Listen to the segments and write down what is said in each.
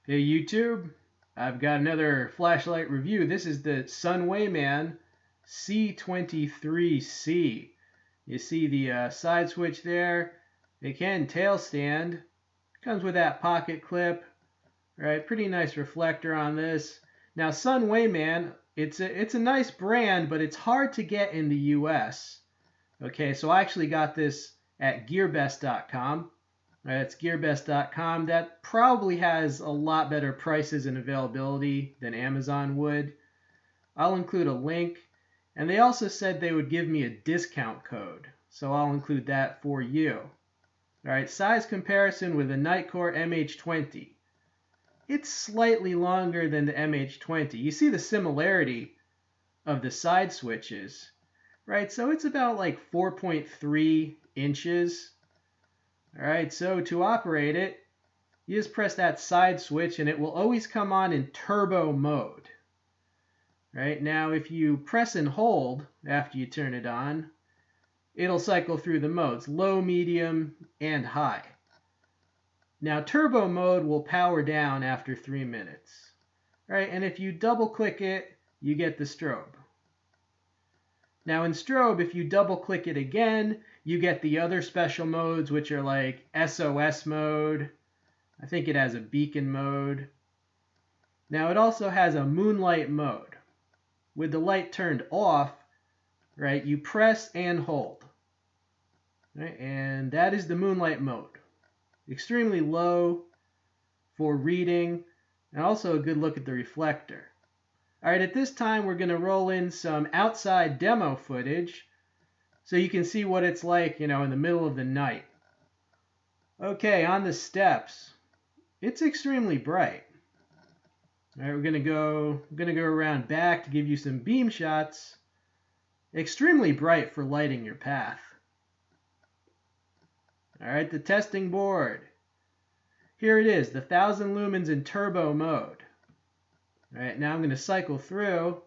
Hey YouTube, I've got another flashlight review. This is the Sunwayman C23C. You see the side switch there. It can tail stand. Comes with that pocket clip. Right, pretty nice reflector on this. Now Sunwayman, it's a nice brand, but it's hard to get in the US. Okay, so I actually got this at gearbest.com. It's gearbest.com. That probably has a lot better prices and availability than Amazon would. I'll include a link. And they also said they would give me a discount code. So I'll include that for you. All right, size comparison with the Nitecore MH20. It's slightly longer than the MH20. You see the similarity of the side switches, right? So it's about like 4.3 inches. All right, so to operate it, you just press that side switch and it will always come on in turbo mode. Right, now if you press and hold after you turn it on, it'll cycle through the modes, low, medium, and high. Now turbo mode will power down after 3 minutes. Right, and if you double click it, you get the strobe. Now in strobe, if you double click it again, you get the other special modes, which are like SOS mode. I think it has a beacon mode. Now it also has a moonlight mode. With the light turned off, right, you press and hold. Right, and that is the moonlight mode. Extremely low for reading, and also a good look at the reflector. All right, at this time we're going to roll in some outside demo footage so you can see what it's like, in the middle of the night. Okay, on the steps. It's extremely bright. All right, we're going to go around back to give you some beam shots. Extremely bright for lighting your path. All right, the testing board. Here it is, the 1000 lumens in turbo mode. All right, now I'm going to cycle through.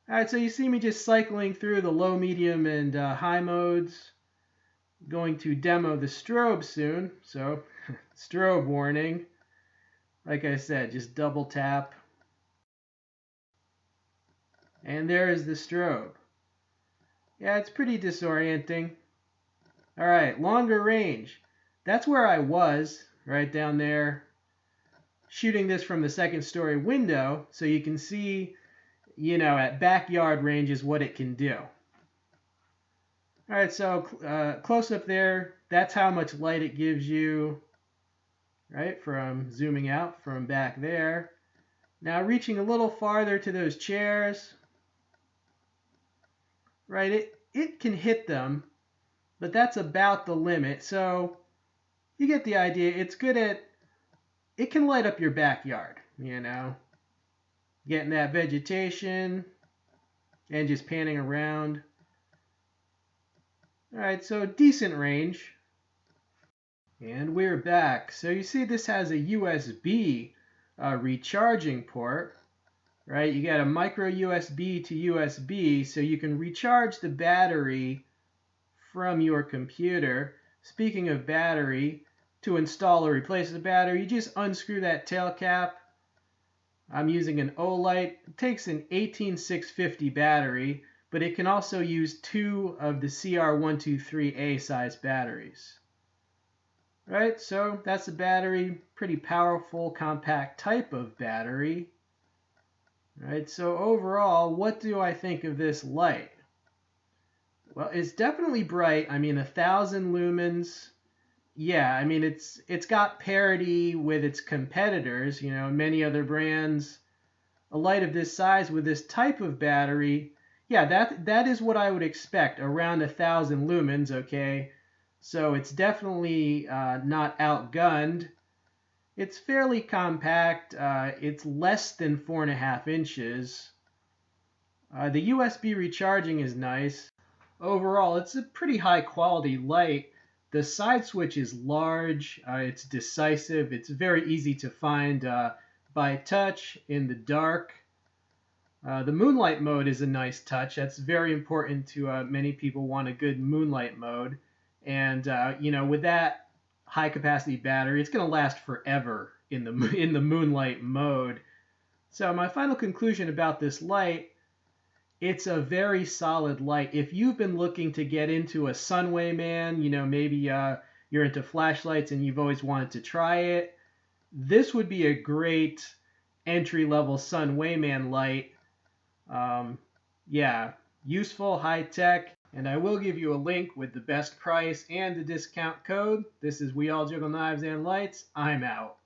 All right, so you see me just cycling through the low, medium, and high modes. Going to demo the strobe soon, so strobe warning. Like I said, just double tap. And there is the strobe. Yeah, it's pretty disorienting. All right, longer range. That's where I was, right down there, shooting this from the second story window, so you can see, at backyard ranges what it can do. All right, so close up there, that's how much light it gives you, right, from zooming out from back there. Now reaching a little farther to those chairs, right, it can hit them, but that's about the limit. So you get the idea. It's good at, it can light up your backyard, getting that vegetation and just panning around. All right, so decent range. And we're back. So you see this has a USB recharging port, right? You got a micro USB to USB, so you can recharge the battery from your computer. Speaking of battery, to install or replace the battery, you just unscrew that tail cap. I'm using an Olight. It takes an 18650 battery, but it can also use 2 of the CR123A size batteries. Right, so that's the battery. Pretty powerful, compact type of battery. Right, so overall, what do I think of this light? Well, it's definitely bright. I mean, 1000 lumens. Yeah, I mean, it's got parity with its competitors, many other brands. A light of this size with this type of battery, yeah, that is what I would expect, around 1000 lumens, okay? So it's definitely not outgunned. It's fairly compact. It's less than 4.5 inches. The USB recharging is nice. Overall, it's a pretty high quality light. The side switch is large. It's decisive. It's very easy to find by touch in the dark. The moonlight mode is a nice touch. That's very important to many people. Want a good moonlight mode. And, with that high capacity battery, it's going to last forever in the moonlight mode. So my final conclusion about this light, it's a very solid light. If you've been looking to get into a Sunwayman, maybe you're into flashlights and you've always wanted to try it, this would be a great entry-level Sunwayman light. Yeah, useful, high-tech, and I will give you a link with the best price and the discount code. This is We All Juggle Knives and Lights. I'm out.